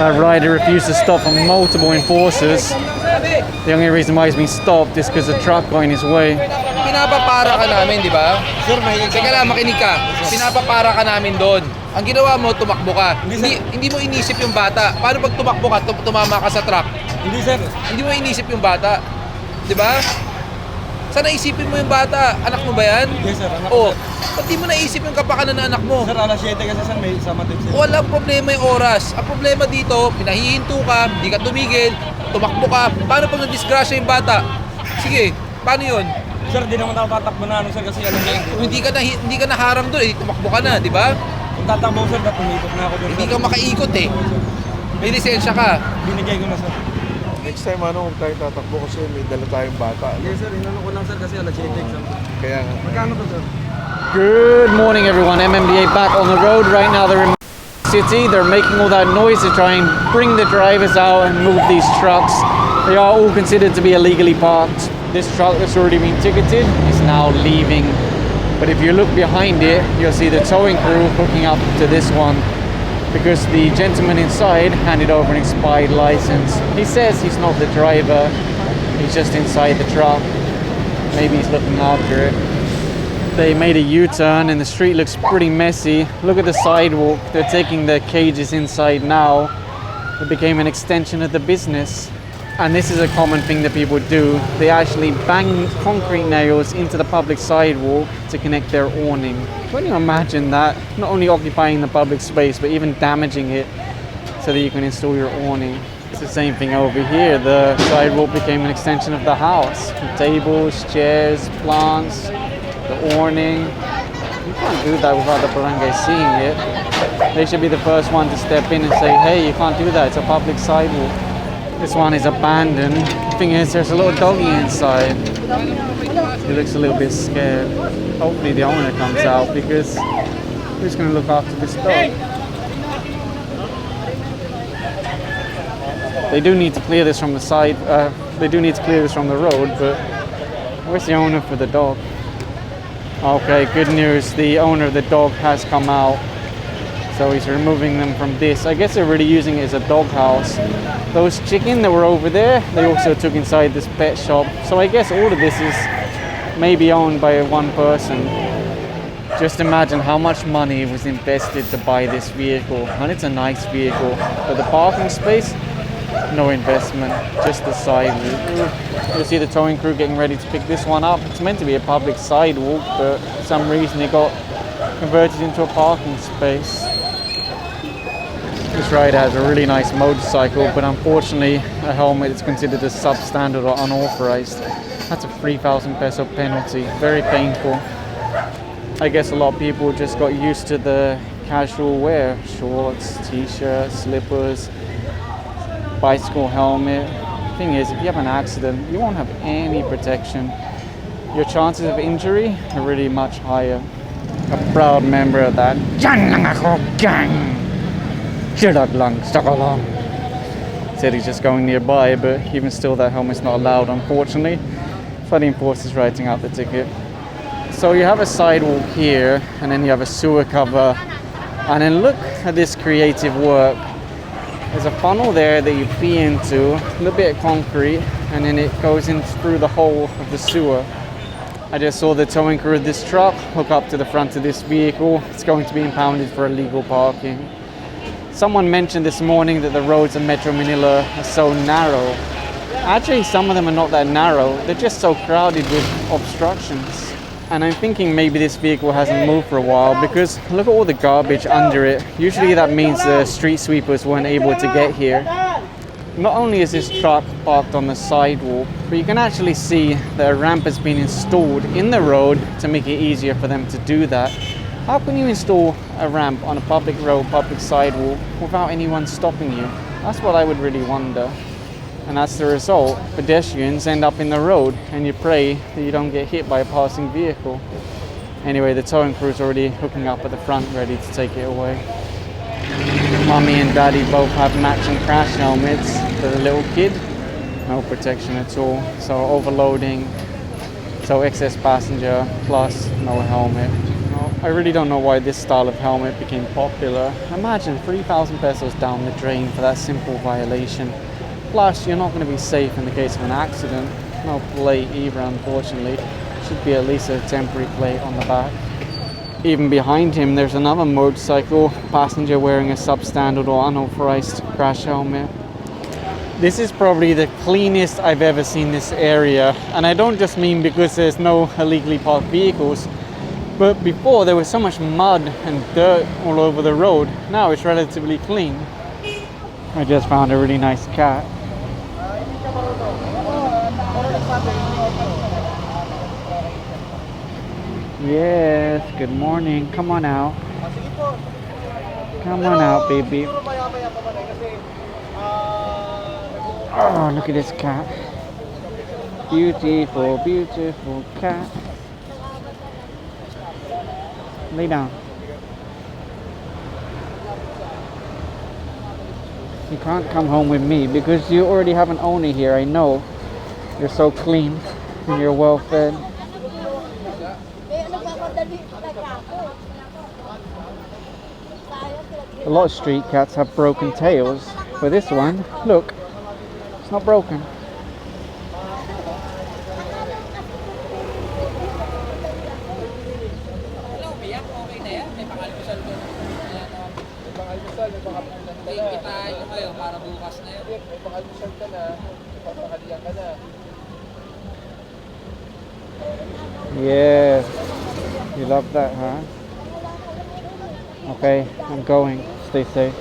That rider refused to stop from multiple enforcers. The only reason why he's been stopped is because the truck got in his way. Pinapapara ka namin, di ba? Sir, may... Teka lang, makinig ka. Pinapapara ka namin doon. Ang ginawa mo, tumakbo ka. Hindi mo inisip yung bata. Paano pag tumakbo ka, tumama ka sa truck? Hindi, sir. Hindi mo inisip yung bata. Di ba? Sana isipin mo yung bata. Anak mo ba yan? Yes, sir. Anak Oo. sir. Ba't di mo naisip yung kapakanan ng anak mo? Sir, alas 7 kasi sir, may isama din sir. Walang problema yung oras. Ang problema dito, pinahihinto ka, hindi ka tumigil, tumakbo ka. Paano pag na-disgrasya yung bata? Sige, paano yun? Sir, di naman ako tatakbo na sir kasi alam niya. Kung hindi ka naharang doon, tumakbo ka na, di ba? Kung tatakbo sir, umikot na ako doon. Hindi ka makaikot eh. May lisensya ka. Binigay ko na sir. Next time kung tayo tatakbo kasi may dala tayong bata. Yes sir, inano ko lang sir kasi alas 7 exam. Kaya nga. Magkano to sir? Good morning, everyone. MMDA back on the road right now. They're in the city. They're making all that noise to try and bring the drivers out and move these trucks. They are all considered to be illegally parked. This truck that's already been ticketed is now leaving. But if you look behind it, you'll see the towing crew hooking up to this one because the gentleman inside handed over an expired license. He says he's not the driver. He's just inside the truck. Maybe he's looking after it. They made a U-turn and the street looks pretty messy. Look at the sidewalk. They're taking the cages inside now. It became an extension of the business. And this is a common thing that people do. They actually bang concrete nails into the public sidewalk to connect their awning. Can you imagine that? Not only occupying the public space, but even damaging it so that you can install your awning. It's the same thing over here. The sidewalk became an extension of the house. Tables, chairs, plants, the awning. You can't do that without the barangay seeing it. They should be the first one to step in and say, hey, you can't do that, it's a public sidewalk. This one is abandoned. The thing is, there's a little doggy inside. He looks a little bit scared. Hopefully the owner comes out because who's going to look after this dog? They do need to clear this from the side. They do need to clear this from the road, but where's the owner for the dog? Okay, good news. The owner of the dog has come out. So he's removing them from this. I guess they're really using it as a dog house. Those chicken that were over there, they also took inside this pet shop. So I guess all of this is maybe owned by one person. Just imagine how much money was invested to buy this vehicle. And it's a nice vehicle. But the parking space, no investment, just the sidewalk. You'll see the towing crew getting ready to pick this one up. It's meant to be a public sidewalk, but for some reason it got converted into a parking space. This rider has a really nice motorcycle, but unfortunately a helmet is considered as substandard or unauthorized. That's a 3,000 peso penalty, very painful. I guess a lot of people just got used to the casual wear, shorts, t-shirts, slippers, bicycle helmet. The thing is, if you have an accident, you won't have any protection. Your chances of injury are really much higher. A proud member of that gang. Said he's just going nearby, but even still that helmet's not allowed, unfortunately. For the enforcers writing out the ticket. So you have a sidewalk here, and then you have a sewer cover, and then look at this creative work. There's a funnel there that you pee into, a little bit of concrete, and then it goes in through the hole of the sewer. I just saw the towing crew of this truck hook up to the front of this vehicle. It's going to be impounded for illegal parking. Someone mentioned this morning that the roads in Metro Manila are so narrow. Actually, some of them are not that narrow. They're just so crowded with obstructions. And I'm thinking maybe this vehicle hasn't moved for a while because look at all the garbage under it. Usually that means the street sweepers weren't able to get here. Not only is this truck parked on the sidewalk, but you can actually see that a ramp has been installed in the road to make it easier for them to do that. How can you install a ramp on a public road, public sidewalk, without anyone stopping you? That's what I would really wonder. And that's the result. Pedestrians end up in the road, and you pray that you don't get hit by a passing vehicle. Anyway, the towing crew is already hooking up at the front, ready to take it away. Mummy and Daddy both have matching crash helmets. For the little kid, no protection at all. So overloading, so excess passenger, plus no helmet. No. I really don't know why this style of helmet became popular. Imagine 3,000 pesos down the drain for that simple violation. Plus, you're not going to be safe in the case of an accident. No plate either, unfortunately. Should be at least a temporary plate on the back. Even behind him, there's another motorcycle passenger wearing a substandard or unauthorized crash helmet. This is probably the cleanest I've ever seen this area, and I don't just mean because there's no illegally parked vehicles, but before there was so much mud and dirt all over the road. Now it's relatively clean. I just found a really nice cat. Yes, good morning. Come on out. Come on out, baby. Oh, look at this cat. Beautiful, beautiful cat. Lay down. You can't come home with me because you already have an owner here. I know. You're so clean and you're well fed. A lot of street cats have broken tails, but this one, look, it's not broken. Yeah, you love that, huh? Okay, I'm going. Stay safe.